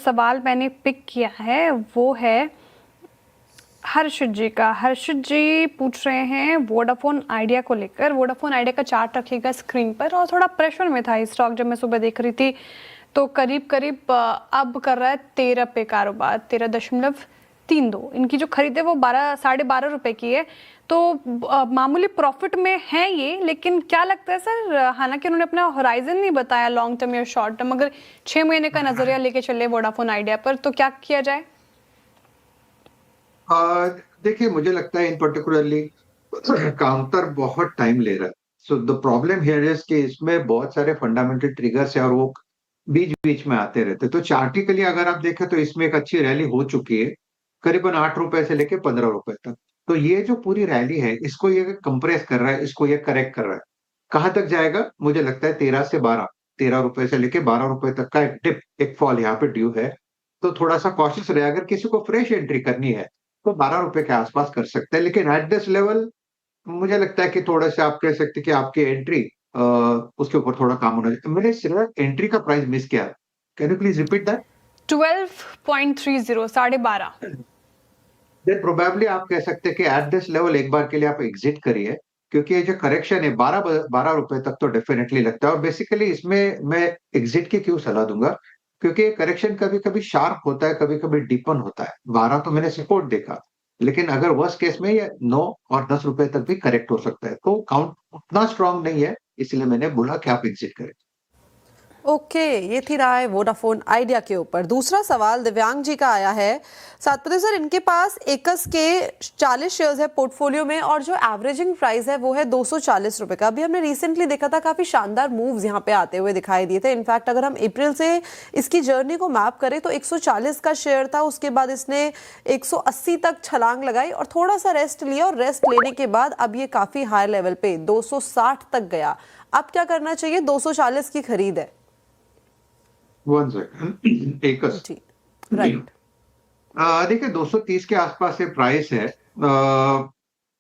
सवाल मैंने पिक किया है वो है हर्षित जी का। हर्षित जी पूछ रहे हैं वोडाफोन आइडिया को लेकर। वोडाफोन आइडिया का चार्ट रखिएगा स्क्रीन पर। और थोड़ा प्रेशर में था स्टॉक जब मैं सुबह देख रही थी, तो करीब करीब अब कर रहा है 13 पे कारोबार, 13.32। इनकी जो खरीद है वो 12-12.5 की है, तो मामूली प्रॉफिट में है ये। लेकिन क्या लगता है सर, हालांकि उन्होंने अपना होराइजन नहीं बताया लॉन्ग टर्म या शॉर्ट टर्म, अगर 6 महीने का नजरिया लेके चले वोडाफोन आइडिया पर, तो क्या किया जाए? देखिए, मुझे लगता है इन पर्टिकुलरली काउंटर बहुत टाइम ले रहा है। So the problem here is कि इसमें बहुत सारे फंडामेंटल ट्रिगर्स है और वो बीच बीच में आते रहते हैं। तो चार्टिकली अगर आप देखें तो इसमें एक अच्छी रैली हो चुकी है, करीबन 8 रुपए से लेके 15 रुपए तक। तो ये जो पूरी रैली है, इसको ये कंप्रेस कर रहा है, इसको ये करेक्ट कर रहा है। कहां तक जाएगा? मुझे लगता है 13 से 12, 13 रुपए से लेके 12 रुपए तक का एक डिप, एक फॉल यहाँ पे ड्यू है। तो थोड़ा सा कॉशियस रहे। अगर किसी को फ्रेश एंट्री करनी है तो 12 रुपए के आसपास कर सकते हैं, लेकिन एट दिस लेवल मुझे लगता है कि थोड़ा सा आप कह सकते हैं कि आपकी एंट्री उसके ऊपर थोड़ा काम होना चाहिए। मैंने सिर्फ एंट्री का प्राइस मिस किया। Can you please repeat that? 12.30, 12.5। Then probably आप कह सकते हैं कि एट दिस लेवल एक बार के लिए आप एग्जिट करिए, क्योंकि ये जो करेक्शन है 12 रुपए तक तो डेफिनेटली लगता है। और बेसिकली इसमें मैं एग्जिट की क्यों सलाह दूंगा, क्योंकि ये करेक्शन कभी कभी शार्प होता है, कभी कभी डीपन होता है। 12 तो मैंने सपोर्ट देखा, लेकिन अगर वर्स्ट केस में ये 9 और 10 रुपए तक भी करेक्ट हो सकता है। तो काउंट उतना स्ट्रांग नहीं है, इसलिए मैंने बोला कि आप एग्जिट करें। ओके, ये थी राय वोडाफोन आइडिया के ऊपर। दूसरा सवाल दिव्यांग जी का आया है। सातपति सर, इनके पास एकस के 40 शेयर्स है पोर्टफोलियो में और जो एवरेजिंग प्राइस है वो है 240 रुपए का। अभी हमने रिसेंटली देखा था काफी शानदार मूव्स यहाँ पे आते हुए दिखाई दिए थे। इनफैक्ट अगर हम अप्रैल से इसकी जर्नी को मैप करें तो 140 का शेयर था, उसके बाद इसने 180 तक छलांग लगाई और थोड़ा सा रेस्ट लिया, और रेस्ट लेने के बाद अब ये काफी हाई लेवल पे 260 तक गया। अब क्या करना चाहिए? 240 की खरीद है। 1 सेकंड। एकस जी, राइट। देखिए, 230 के आसपास ये प्राइस है।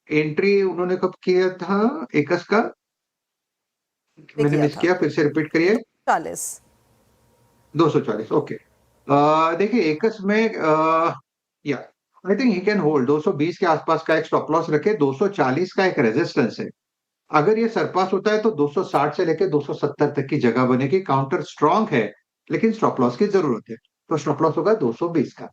एंट्री उन्होंने कब किया था एकस का? मैंने किया मिस था किया, फिर से रिपीट करिए। 40। 240, ओके। देखिए, एकस में या I think he can hold 220 के आसपास का एक स्टॉप लॉस रखे। 240 का एक रेजिस्टेंस है। अगर ये सरपास होता है तो 260 से लेके 270 तक की जगह बनेगी। काउंटर स्ट्रांग है, लेकिन स्टॉप लॉस की जरूरत है। तो स्टॉप लॉस होगा 220 का।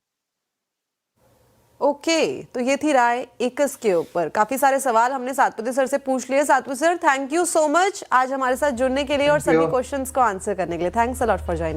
ओके, तो ये थी राय एकस के ऊपर। काफी सारे सवाल हमने सातपति सर से पूछ लिए। Satpathy sir, thank you so much आज हमारे साथ जुड़ने के लिए और थैंक यू। सभी क्वेश्चंस को आंसर करने के लिए। Thanks a lot for joining.